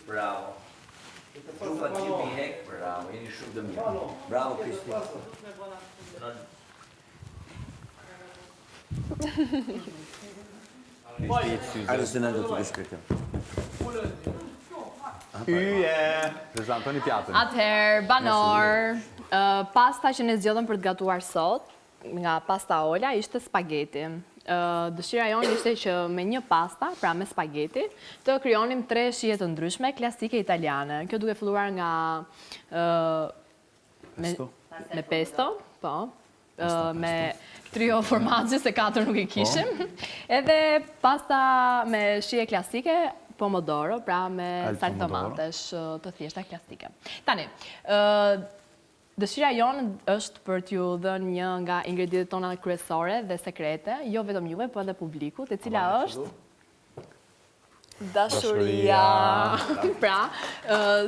Bravo. Shumë qipi hek, bravo, jeni shumë të mirë. Bravo, Kristi. Hajde se në do të diskretëm. Prezantoni pjatën. Atëherë, banor, pasta që ne zgjodhëm për të gatuar sot, nga pasta Ola, ishte spageti. Dëshira jonë ishte që me një pasta, pra me spageti, të krijonim 3 shije të ndryshme, klasike italiane. Kjo duke filluar nga me pesto, po, me trio formaggi, se 4 nuk i kishim, edhe pasta me shije klasike, pomodoro, pra me salë tomatesh të thjeshta klasike. Tani, dëshira jonë është për t'ju dhënë një nga ingredientet tona kryesore dhe sekrete, jo vetëm juve, po edhe publikut, e cila është dashuria. Pra,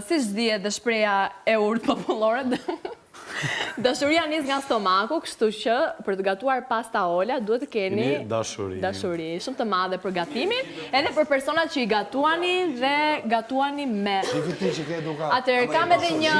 si dihet dhe shpreha e urtë popullore, dashuria nis nga stomaku, kështu që për të gatuar pasta Ola duhet të keni dashuri shumë të madhe për gatimin, edhe për personat që i gatuani dhe gatuani me. Atëherë kam edhe një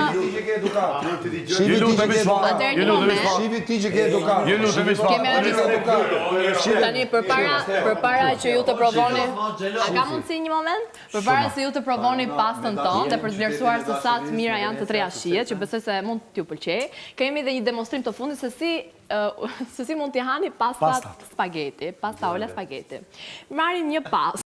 tani përpara që ju të provoni, a ka mundësi një moment? Përpara se ju të provoni pastën tonë dhe për të vlerësuar se sa të mira janë të treja shijet, që besoj se mund t'ju pëlqej, kemi dhe një demonstrim të fundit se si mund t'i hani pasta spageti, pasta Ola spageti. Marrim një pas.